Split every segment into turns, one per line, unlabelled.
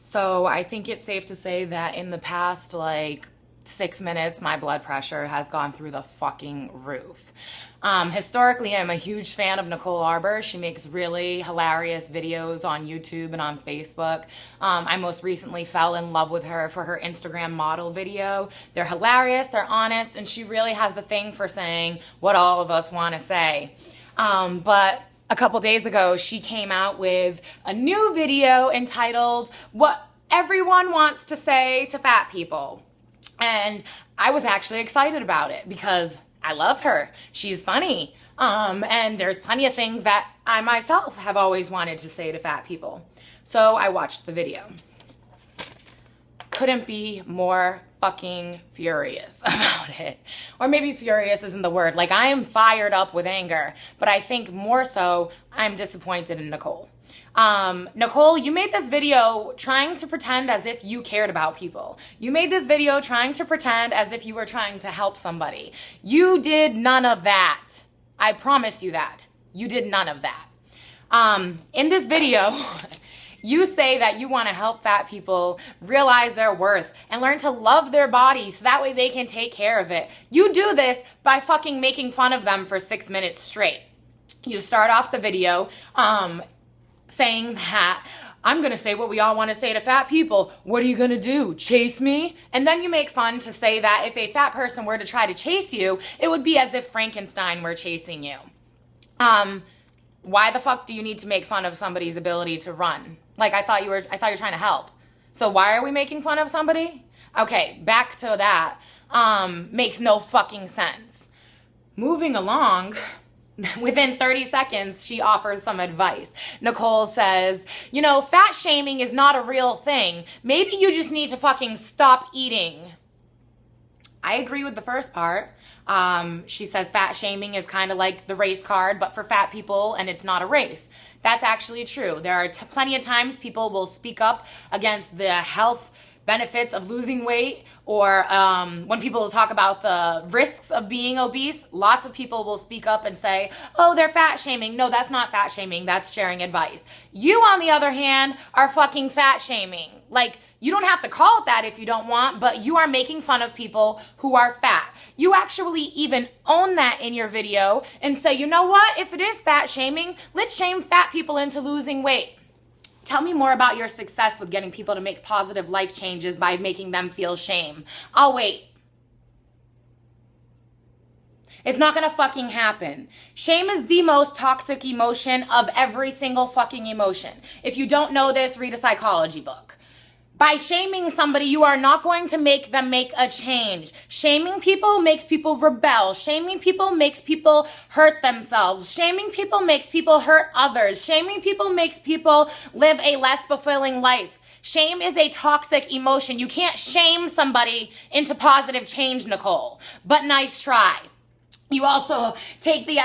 So I think it's safe to say that in the past, 6 minutes, my blood pressure has gone through the fucking roof. Historically, I'm a huge fan of Nicole Arbour. She makes really hilarious videos on YouTube and on Facebook. I most recently fell in love with her for her Instagram model video. They're hilarious, they're honest, and she really has the thing for saying what all of us want to say. But a couple days ago, she came out with a new video entitled "What Everyone Wants to Say to Fat People." And I was actually excited about it because I love her. She's funny. And there's plenty of things that I myself have always wanted to say to fat people. So I watched the video. Couldn't be more fucking furious about it. Or maybe furious isn't the word. I am fired up with anger, but I think more so I'm disappointed in Nicole. Nicole, you made this video trying to pretend as if you cared about people. You made this video trying to pretend as if you were trying to help somebody. You did none of that. I promise you that. You did none of that. In this video, you say that you want to help fat people realize their worth and learn to love their bodies so that way they can take care of it. You do this by fucking making fun of them for 6 minutes straight. You start off the video, saying that I'm going to say what we all want to say to fat people. What are you going to do? Chase me? And then you make fun to say that if a fat person were to try to chase you, it would be as if Frankenstein were chasing you. Why the fuck do you need to make fun of somebody's ability to run? I thought you were trying to help. So why are we making fun of somebody? Okay, back to that. Makes no fucking sense. Moving along, within 30 seconds, she offers some advice. Nicole says, fat shaming is not a real thing. Maybe you just need to fucking stop eating. I agree with the first part. She says fat shaming is kind of like the race card, but for fat people, and it's not a race. That's actually true. There are plenty of times people will speak up against the health benefits of losing weight, or when people talk about the risks of being obese, lots of people will speak up and say, oh, they're fat shaming. No, that's not fat shaming. That's sharing advice. You, on the other hand, are fucking fat shaming. You don't have to call it that if you don't want, but you are making fun of people who are fat. You actually even own that in your video and say, you know what? If it is fat shaming, let's shame fat people into losing weight. Tell me more about your success with getting people to make positive life changes by making them feel shame. I'll wait. It's not gonna fucking happen. Shame is the most toxic emotion of every single fucking emotion. If you don't know this, read a psychology book. By shaming somebody, you are not going to make them make a change. Shaming people makes people rebel. Shaming people makes people hurt themselves. Shaming people makes people hurt others. Shaming people makes people live a less fulfilling life. Shame is a toxic emotion. You can't shame somebody into positive change, Nicole. But nice try. You also take the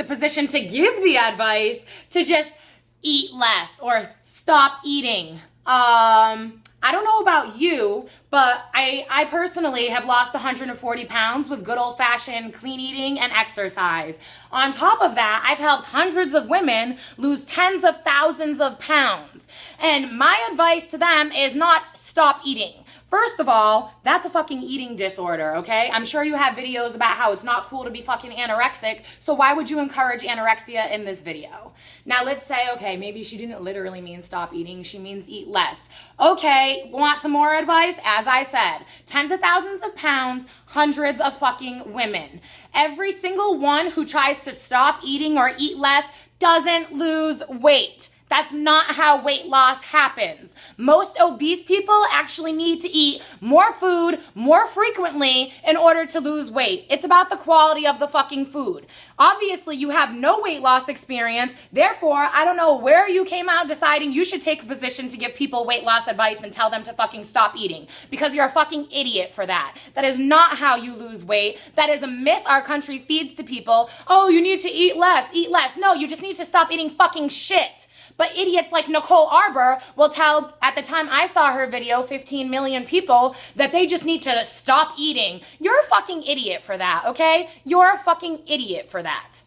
position to give the advice to just eat less or stop eating. I don't know about you, but I personally have lost 140 pounds with good old-fashioned clean eating and exercise. On top of that, I've helped hundreds of women lose tens of thousands of pounds. And my advice to them is not stop eating. First of all, that's a fucking eating disorder, okay? I'm sure you have videos about how it's not cool to be fucking anorexic, so why would you encourage anorexia in this video? Now let's say, okay, maybe she didn't literally mean stop eating, she means eat less. Okay, want some more advice? As I said, tens of thousands of pounds, hundreds of fucking women. Every single one who tries to stop eating or eat less doesn't lose weight. That's not how weight loss happens. Most obese people actually need to eat more food more frequently in order to lose weight. It's about the quality of the fucking food. Obviously, you have no weight loss experience. Therefore, I don't know where you came out deciding you should take a position to give people weight loss advice and tell them to fucking stop eating, because you're a fucking idiot for that. That is not how you lose weight. That is a myth our country feeds to people. Oh, you need to eat less, eat less. No, you just need to stop eating fucking shit. But idiots like Nicole Arbour will tell, at the time I saw her video, 15 million people, that they just need to stop eating. You're a fucking idiot for that, okay? You're a fucking idiot for that.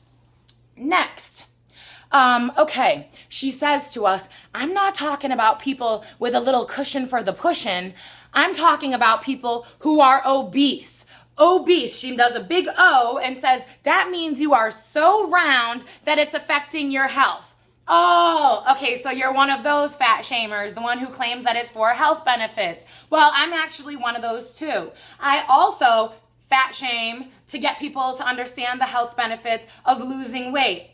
Next. Okay, she says to us, I'm not talking about people with a little cushion for the pushing. I'm talking about people who are obese. Obese. She does a big O and says, that means you are so round that it's affecting your health. Oh, okay, so you're one of those fat shamers, the one who claims that it's for health benefits. Well, I'm actually one of those too. I also fat shame to get people to understand the health benefits of losing weight.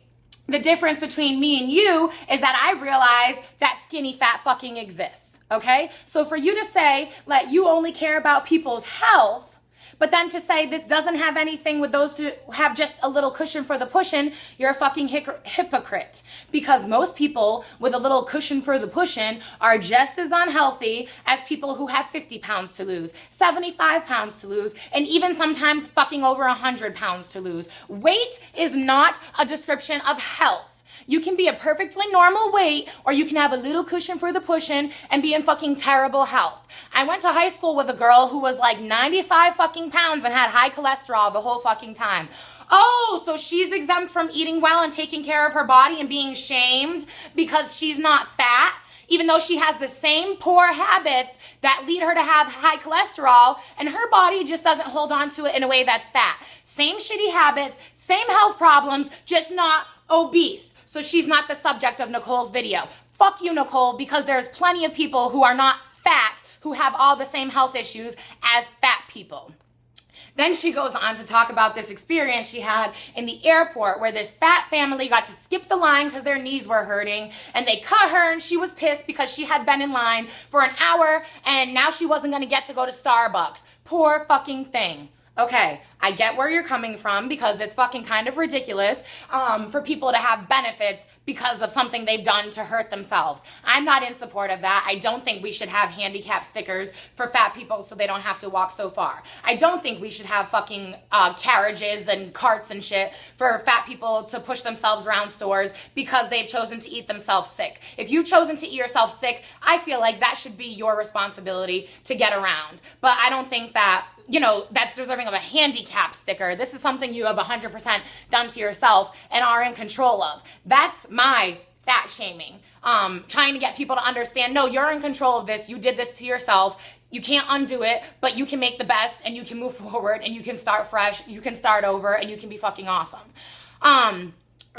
The difference between me and you is that I realize that skinny fat fucking exists, okay? So for you to say, like, you only care about people's health, but then to say this doesn't have anything with those who have just a little cushion for the pushing, you're a fucking hypocrite. Because most people with a little cushion for the pushing are just as unhealthy as people who have 50 pounds to lose, 75 pounds to lose, and even sometimes fucking over 100 pounds to lose. Weight is not a description of health. You can be a perfectly normal weight, or you can have a little cushion for the pushing and be in fucking terrible health. I went to high school with a girl who was like 95 fucking pounds and had high cholesterol the whole fucking time. Oh, so she's exempt from eating well and taking care of her body and being shamed because she's not fat, even though she has the same poor habits that lead her to have high cholesterol, and her body just doesn't hold on to it in a way that's fat. Same shitty habits, same health problems, just not obese. So she's not the subject of Nicole's video. Fuck you, Nicole, because there's plenty of people who are not fat who have all the same health issues as fat people. Then she goes on to talk about this experience she had in the airport where this fat family got to skip the line because their knees were hurting, and they cut her, and she was pissed because she had been in line for an hour and now she wasn't going to get to go to Starbucks. Poor fucking thing. Okay, I get where you're coming from because it's fucking kind of ridiculous for people to have benefits because of something they've done to hurt themselves. I'm not in support of that. I don't think we should have handicap stickers for fat people so they don't have to walk so far. I don't think we should have fucking carriages and carts and shit for fat people to push themselves around stores because they've chosen to eat themselves sick. If you've chosen to eat yourself sick, I feel like that should be your responsibility to get around. But I don't think that, you know, that's deserving of a handicap sticker. This is something you have 100% done to yourself and are in control of. That's my fat shaming. Trying to get people to understand, no, you're in control of this. You did this to yourself. You can't undo it, but you can make the best and you can move forward and you can start fresh. You can start over and you can be fucking awesome.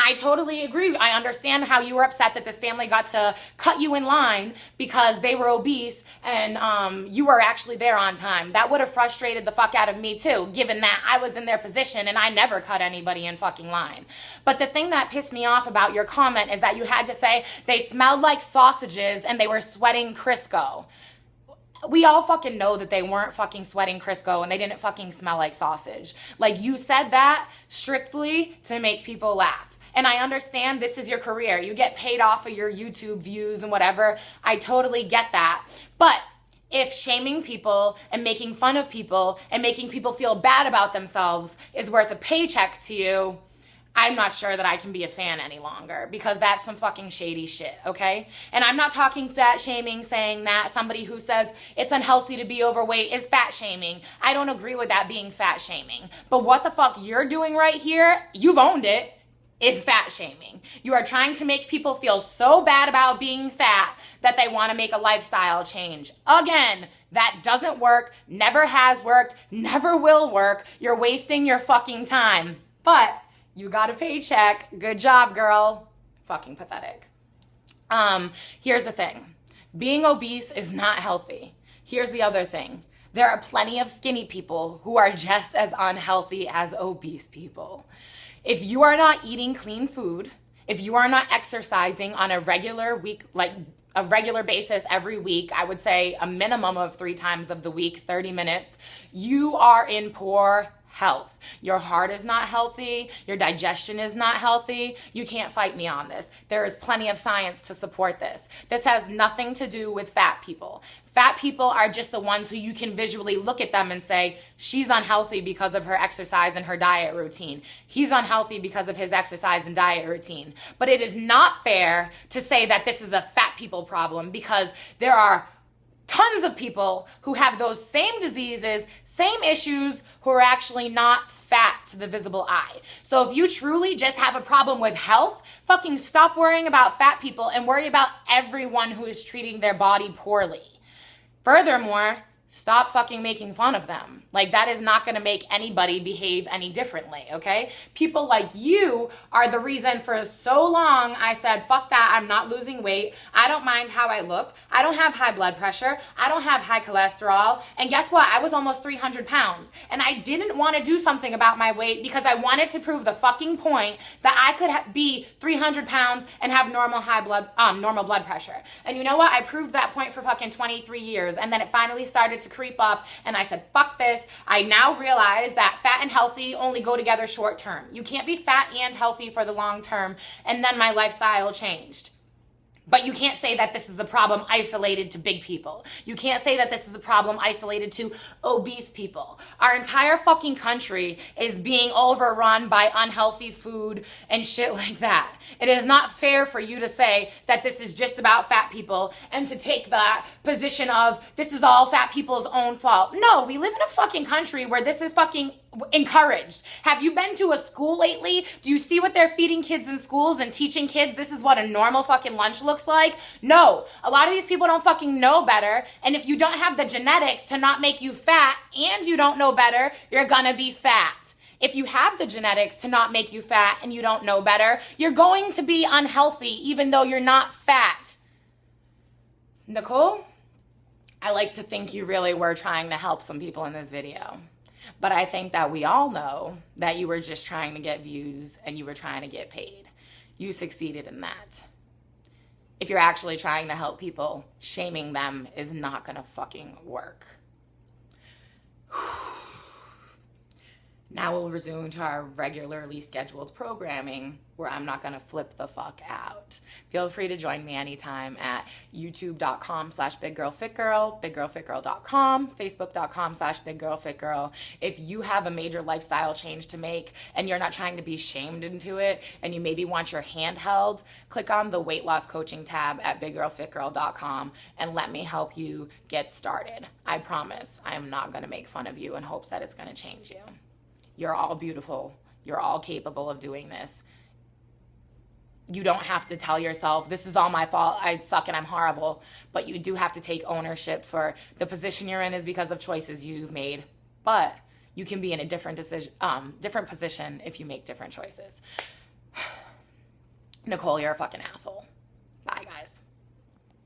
I totally agree. I understand how you were upset that this family got to cut you in line because they were obese and you were actually there on time. That would have frustrated the fuck out of me too, given that I was in their position and I never cut anybody in fucking line. But the thing that pissed me off about your comment is that you had to say they smelled like sausages and they were sweating Crisco. We all fucking know that they weren't fucking sweating Crisco and they didn't fucking smell like sausage. Like, you said that strictly to make people laugh. And I understand this is your career. You get paid off of your YouTube views and whatever. I totally get that. But if shaming people and making fun of people and making people feel bad about themselves is worth a paycheck to you, I'm not sure that I can be a fan any longer because that's some fucking shady shit, okay? And I'm not talking fat shaming, saying that somebody who says it's unhealthy to be overweight is fat shaming. I don't agree with that being fat shaming. But what the fuck you're doing right here, you've owned it, is fat shaming. You are trying to make people feel so bad about being fat that they want to make a lifestyle change. Again, that doesn't work, never has worked, never will work. You're wasting your fucking time. But you got a paycheck. Good job, girl. Fucking pathetic. Here's the thing. Being obese is not healthy. Here's the other thing. There are plenty of skinny people who are just as unhealthy as obese people. If you are not eating clean food, if you are not exercising on a regular basis every week, I would say a minimum of 3 times of the week, 30 minutes, you are in poor health. Your heart is not healthy. Your digestion is not healthy. You can't fight me on this. There is plenty of science to support this. This has nothing to do with fat people. Fat people are just the ones who you can visually look at them and say, she's unhealthy because of her exercise and her diet routine. He's unhealthy because of his exercise and diet routine. But it is not fair to say that this is a fat people problem because there are tons of people who have those same diseases, same issues, who are actually not fat to the visible eye. So if you truly just have a problem with health, fucking stop worrying about fat people and worry about everyone who is treating their body poorly. Furthermore, stop fucking making fun of them. Like, that is not gonna make anybody behave any differently, okay? People like you are the reason for so long I said, fuck that, I'm not losing weight. I don't mind how I look. I don't have high blood pressure. I don't have high cholesterol. And guess what? I was almost 300 pounds. And I didn't want to do something about my weight because I wanted to prove the fucking point that I could be 300 pounds and have normal blood pressure. And you know what? I proved that point for fucking 23 years. And then it finally started to creep up and I said, fuck this. I now realize that fat and healthy only go together short term. You can't be fat and healthy for the long term. And then my lifestyle changed. But you can't say that this is a problem isolated to big people. You can't say that this is a problem isolated to obese people. Our entire fucking country is being overrun by unhealthy food and shit like that. It is not fair for you to say that this is just about fat people and to take that position of this is all fat people's own fault. No, we live in a fucking country where this is fucking encouraged. Have you been to a school lately? Do you see what they're feeding kids in schools and teaching kids this is what a normal fucking lunch looks like? No. A lot of these people don't fucking know better. And if you don't have the genetics to not make you fat and you don't know better, you're gonna be fat. If you have the genetics to not make you fat and you don't know better, you're going to be unhealthy even though you're not fat. Nicole, I like to think you really were trying to help some people in this video. But I think that we all know that you were just trying to get views and you were trying to get paid. You succeeded in that. If you're actually trying to help people, shaming them is not gonna fucking work. Now we'll resume to our regularly scheduled programming where I'm not gonna flip the fuck out. Feel free to join me anytime at youtube.com/BigGirlFitGirl, BigGirlFitGirl.com, Facebook.com/BigGirlFitGirl. If you have a major lifestyle change to make and you're not trying to be shamed into it and you maybe want your hand held, click on the weight loss coaching tab at BigGirlFitGirl.com and let me help you get started. I promise I am not gonna make fun of you in hopes that it's gonna change you. You're all beautiful. You're all capable of doing this. You don't have to tell yourself, this is all my fault, I suck and I'm horrible. But you do have to take ownership for the position you're in is because of choices you've made. But you can be in a different position if you make different choices. Nicole, you're a fucking asshole. Bye, guys.